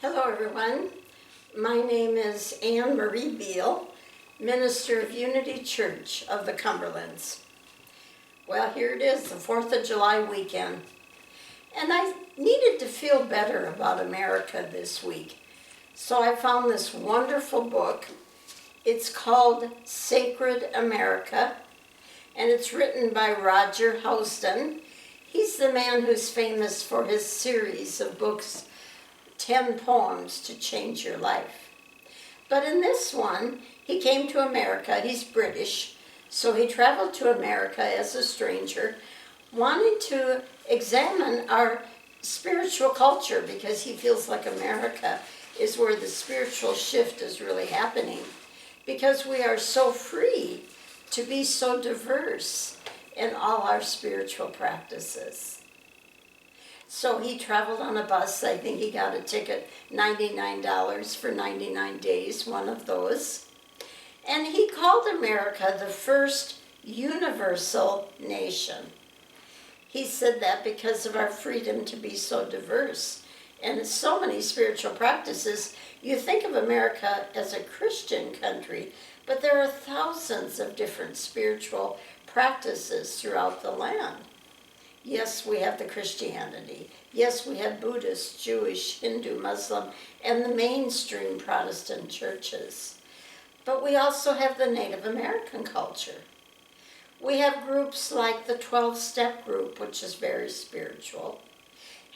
Hello everyone, my name is Ann Marie Beale, Minister of Unity Church of the Cumberlands. Well, here it is, the 4th of July weekend, and I needed to feel better about America this week. So I found this wonderful book. It's called Sacred America, and it's written by Roger Houston. He's the man who's famous for his series of books, 10 Poems to Change Your Life. But in this one, he came to America. He's British, so he traveled to America as a stranger, wanting to examine our spiritual culture because he feels like America is where the spiritual shift is really happening, because we are so free to be so diverse in all our spiritual practices. So he traveled on a bus. I think he got a ticket, $99 for 99 days, one of those. And he called America the first universal nation. He said that because of our freedom to be so diverse and so many spiritual practices. You think of America as a Christian country, but there are thousands of different spiritual practices throughout the land. Yes, we have the Christianity. Yes, we have Buddhist, Jewish, Hindu, Muslim, and the mainstream Protestant churches. But we also have the Native American culture. We have groups like the 12-step group, which is very spiritual.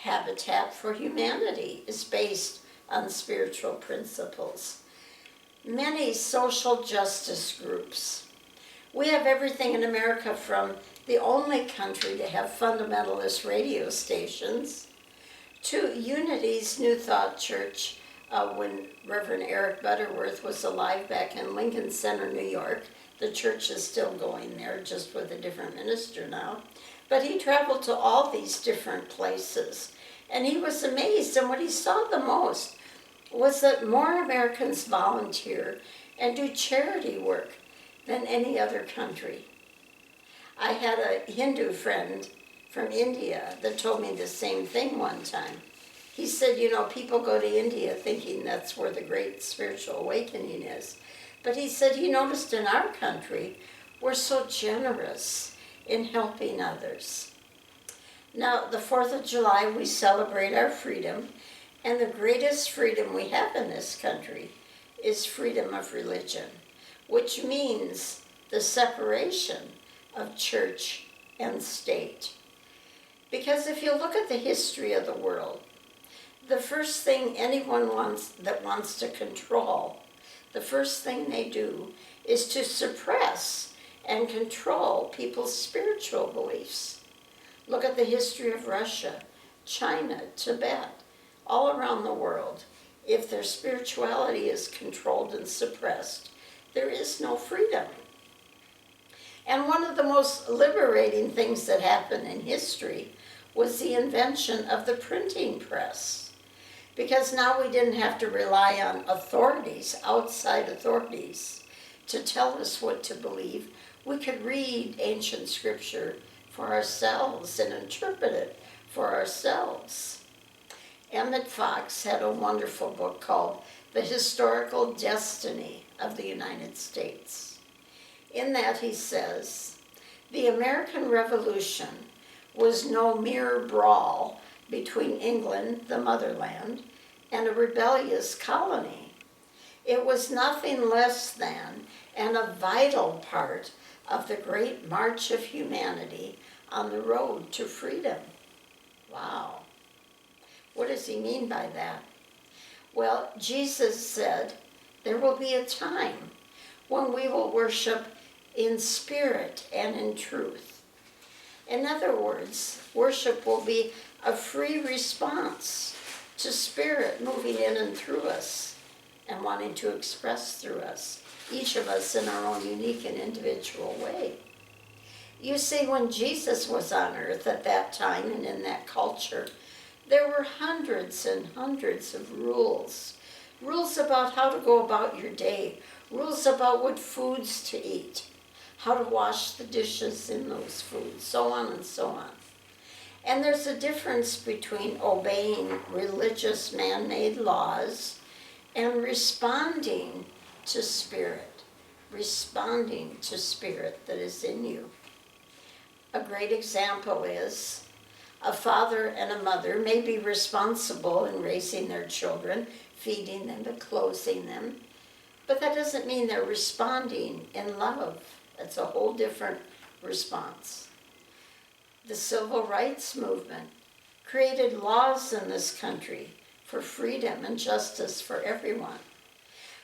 Habitat for Humanity is based on spiritual principles. Many social justice groups. We have everything in America from the only country to have fundamentalist radio stations to Unity's New Thought Church when Reverend Eric Butterworth was alive back in Lincoln Center, New York. The church is still going there, just with a different minister now. But he traveled to all these different places, and he was amazed. And what he saw the most was that more Americans volunteer and do charity work than any other country. I had a Hindu friend from India that told me the same thing one time. He said, people go to India thinking that's where the great spiritual awakening is. But he said he noticed in our country, we're so generous in helping others. Now, the 4th of July, we celebrate our freedom, and the greatest freedom we have in this country is freedom of religion, which means the separation of church and state. Because if you look at the history of the world, the first thing anyone wants to control, the first thing they do is to suppress and control people's spiritual beliefs. Look at the history of Russia, China, Tibet, all around the world. If their spirituality is controlled and suppressed, there is no freedom. And one of the most liberating things that happened in history was the invention of the printing press. Because now we didn't have to rely on authorities, outside authorities, to tell us what to believe. We could read ancient scripture for ourselves and interpret it for ourselves. Emmett Fox had a wonderful book called The Historical Destiny of the United States. In that he says, the American Revolution was no mere brawl between England, the motherland, and a rebellious colony. It was nothing less than and a vital part of the great march of humanity on the road to freedom. Wow. What does he mean by that? Well, Jesus said, there will be a time when we will worship in spirit and in truth. In other words, worship will be a free response to spirit moving in and through us and wanting to express through us, each of us in our own unique and individual way. You see, when Jesus was on earth at that time and in that culture, there were hundreds and hundreds of rules. Rules about how to go about your day, rules about what foods to eat, how to wash the dishes in those foods, so on and so on. And there's a difference between obeying religious man-made laws and responding to spirit that is in you. A great example is a father and a mother may be responsible in raising their children, feeding them and clothing them, but that doesn't mean they're responding in love. That's a whole different response. The civil rights movement created laws in this country for freedom and justice for everyone.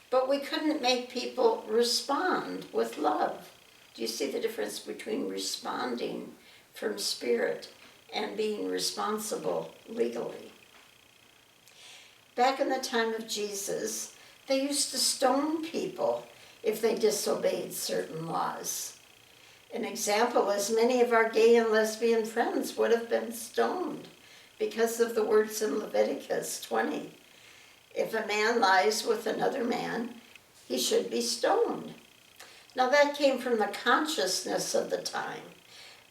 But we couldn't make people respond with love. Do you see the difference between responding from spirit and being responsible legally? Back in the time of Jesus, they used to stone people if they disobeyed certain laws. An example is many of our gay and lesbian friends would have been stoned because of the words in Leviticus 20. If a man lies with another man, he should be stoned. Now that came from the consciousness of the time,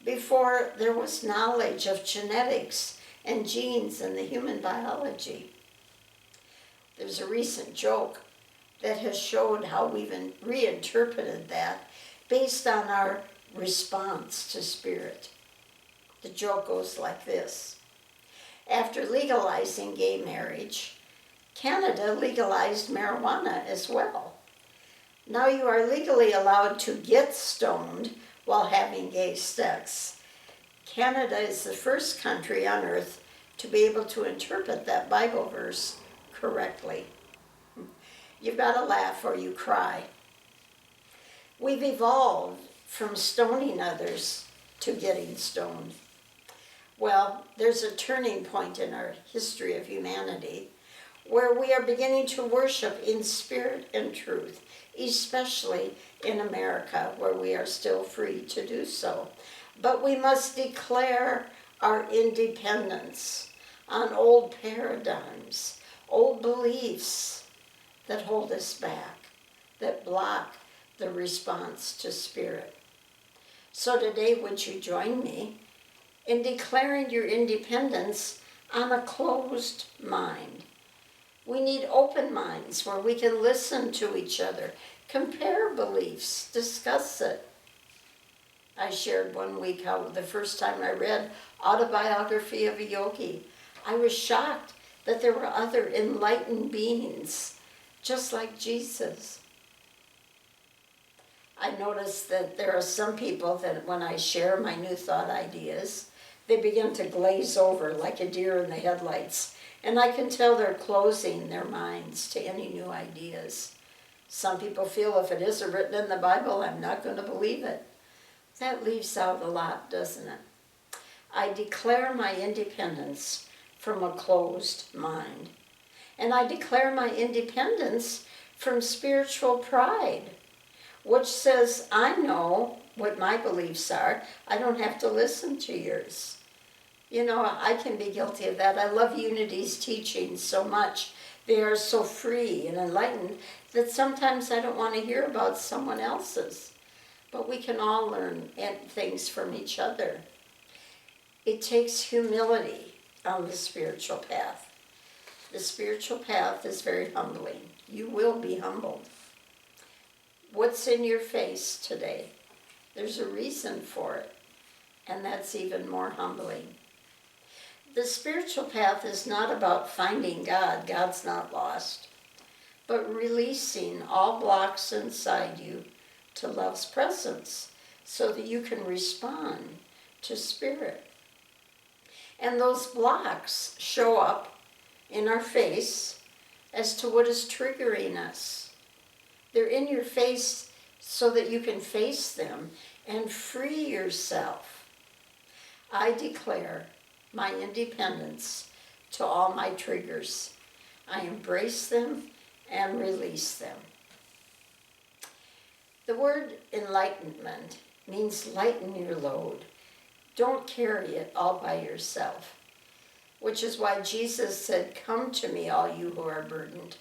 before there was knowledge of genetics and genes and the human biology. There's a recent joke that has showed how we've reinterpreted that based on our response to spirit. The joke goes like this. After legalizing gay marriage, Canada legalized marijuana as well. Now you are legally allowed to get stoned while having gay sex. Canada is the first country on earth to be able to interpret that Bible verse correctly. You've got to laugh or you cry. We've evolved from stoning others to getting stoned. Well, there's a turning point in our history of humanity where we are beginning to worship in spirit and truth, especially in America, where we are still free to do so. But we must declare our independence on old paradigms, old beliefs that hold us back, that block the response to spirit. So today, would you join me in declaring your independence on a closed mind? We need open minds where we can listen to each other, compare beliefs, discuss it. I shared one week how the first time I read Autobiography of a Yogi, I was shocked that there were other enlightened beings, just like Jesus. I noticed that there are some people that when I share my new thought ideas, they begin to glaze over like a deer in the headlights. And I can tell they're closing their minds to any new ideas. Some people feel if it isn't written in the Bible, I'm not going to believe it. That leaves out a lot, doesn't it? I declare my independence from a closed mind. And I declare my independence from spiritual pride, which says, I know what my beliefs are. I don't have to listen to yours. You know, I can be guilty of that. I love Unity's teachings so much. They are so free and enlightened that sometimes I don't want to hear about someone else's. But we can all learn things from each other. It takes humility on the spiritual path. The spiritual path is very humbling. You will be humbled. What's in your face today? There's a reason for it, and that's even more humbling. The spiritual path is not about finding God. God's not lost. But releasing all blocks inside you to love's presence so that you can respond to spirit. And those blocks show up in our face as to what is triggering us. They're in your face so that you can face them and free yourself. I declare my independence to all my triggers. I embrace them and release them. The word enlightenment means lighten your load. Don't carry it all by yourself, which is why Jesus said, "Come to me, all you who are burdened,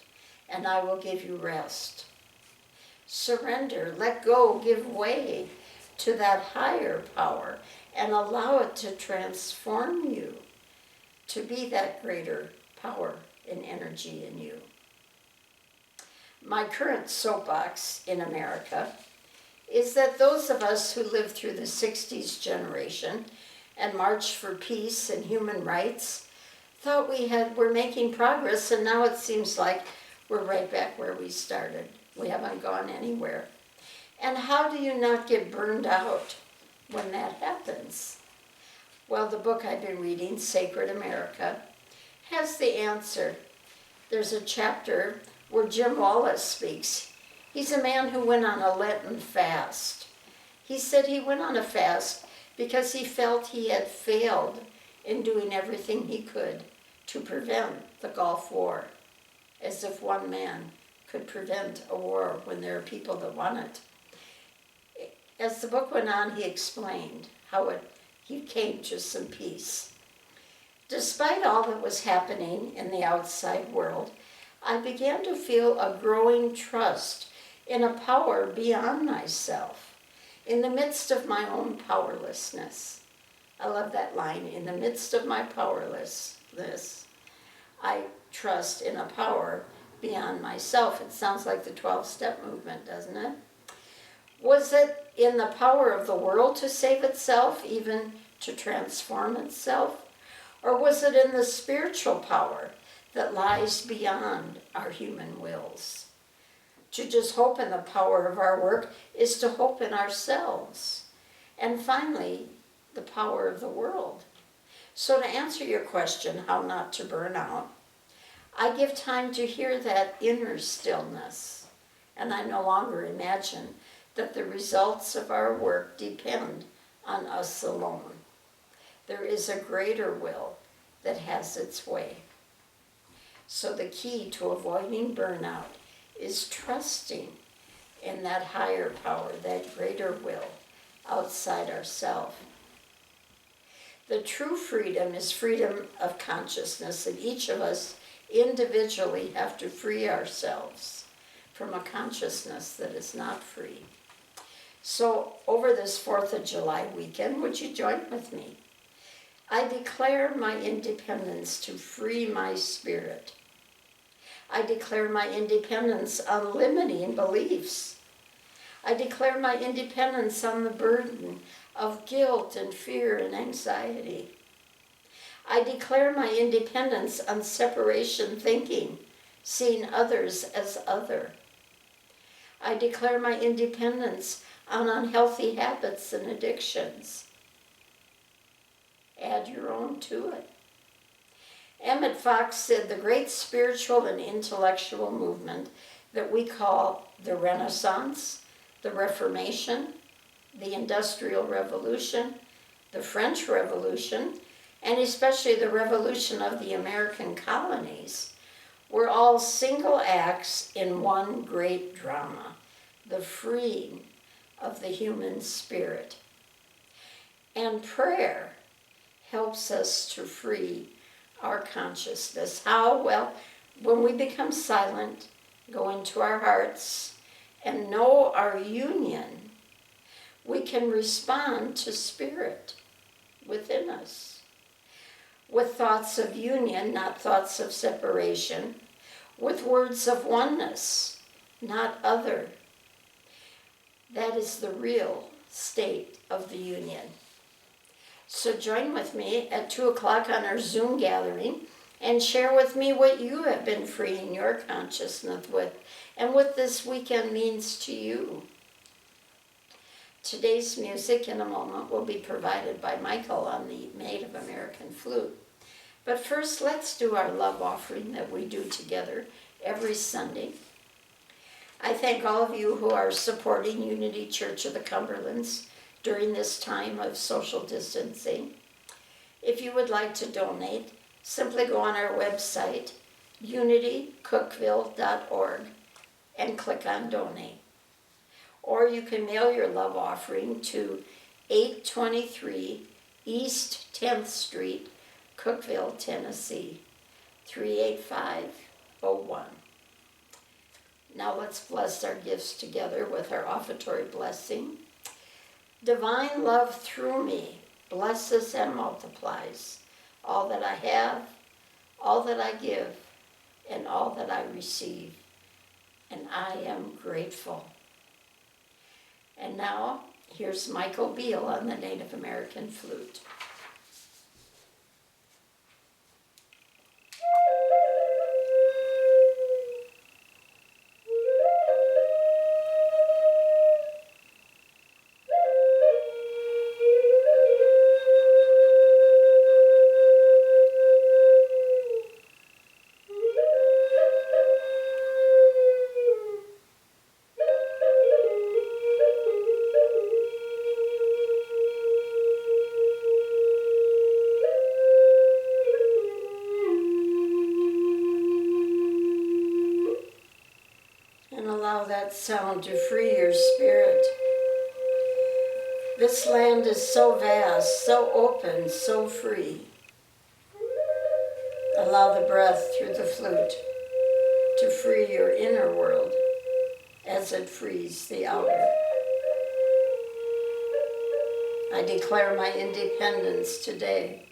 and I will give you rest." Surrender, let go, give way to that higher power, and allow it to transform you to be that greater power and energy in you. My current soapbox in America is that those of us who lived through the 60s generation and marched for peace and human rights thought we're making progress, and now it seems like we're right back where we started. We haven't gone anywhere. And how do you not get burned out when that happens? Well, the book I've been reading, Sacred America, has the answer. There's a chapter where Jim Wallace speaks. He's a man who went on a Lenten fast. He said he went on a fast because he felt he had failed in doing everything he could to prevent the Gulf War, as if one man could prevent a war when there are people that want it. As the book went on, he explained how he came to some peace. Despite all that was happening in the outside world, I began to feel a growing trust in a power beyond myself, in the midst of my own powerlessness. I love that line, in the midst of my powerlessness, I trust in a power beyond myself. It sounds like the 12-step movement, doesn't it? Was it in the power of the world to save itself, even to transform itself? Or was it in the spiritual power that lies beyond our human wills? To just hope in the power of our work is to hope in ourselves. And finally, the power of the world. So to answer your question, how not to burn out, I give time to hear that inner stillness. And I no longer imagine that the results of our work depend on us alone. There is a greater will that has its way. So the key to avoiding burnout is trusting in that higher power, that greater will outside ourselves. The true freedom is freedom of consciousness, and each of us individually have to free ourselves from a consciousness that is not free. So over this 4th of July weekend, would you join with me? I declare my independence to free my spirit. I declare my independence on limiting beliefs. I declare my independence on the burden of guilt and fear and anxiety. I declare my independence on separation thinking, seeing others as other. I declare my independence on unhealthy habits and addictions. Add your own to it. Emmett Fox said the great spiritual and intellectual movement that we call the Renaissance, the Reformation, the Industrial Revolution, the French Revolution, and especially the revolution of the American colonies, were all single acts in one great drama, the freeing of the human spirit. And prayer helps us to free our consciousness. How? Well, when we become silent, go into our hearts, and know our union, we can respond to spirit within us with thoughts of union, not thoughts of separation, with words of oneness, not other. That is the real state of the union. So join with me at 2 o'clock on our Zoom gathering and share with me what you have been freeing your consciousness with and what this weekend means to you. Today's music in a moment will be provided by Michael on the Native American flute. But first, let's do our love offering that we do together every Sunday. I thank all of you who are supporting Unity Church of the Cumberlands during this time of social distancing. If you would like to donate, simply go on our website, unitycookville.org, and click on Donate. Or you can mail your love offering to 823 East 10th Street, Cookeville, Tennessee, 38501. Now let's bless our gifts together with our offertory blessing. Divine love through me, blesses and multiplies all that I have, all that I give, and all that I receive. And I am grateful. And now, here's Michael Beale on the Native American flute. And allow that sound to free your spirit. This land is so vast, so open, so free. Allow the breath through the flute to free your inner world as it frees the outer. I declare my independence today.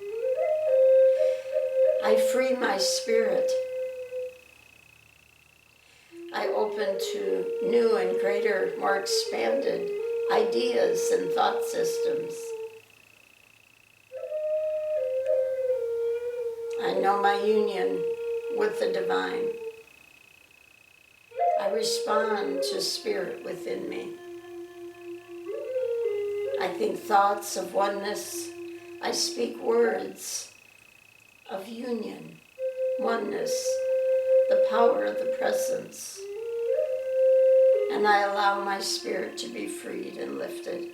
I free my spirit. I open to new and greater, more expanded ideas and thought systems. I know my union with the divine. I respond to spirit within me. I think thoughts of oneness. I speak words of union, oneness, the power of the presence. And I allow my spirit to be freed and lifted.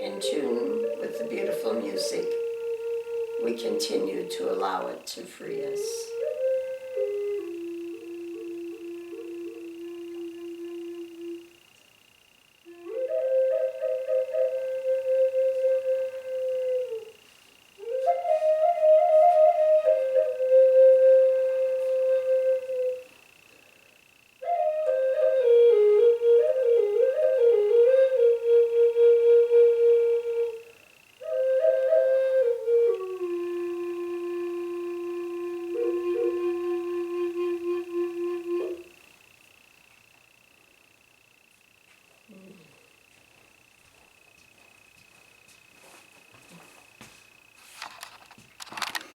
In tune with the beautiful music, we continue to allow it to free us.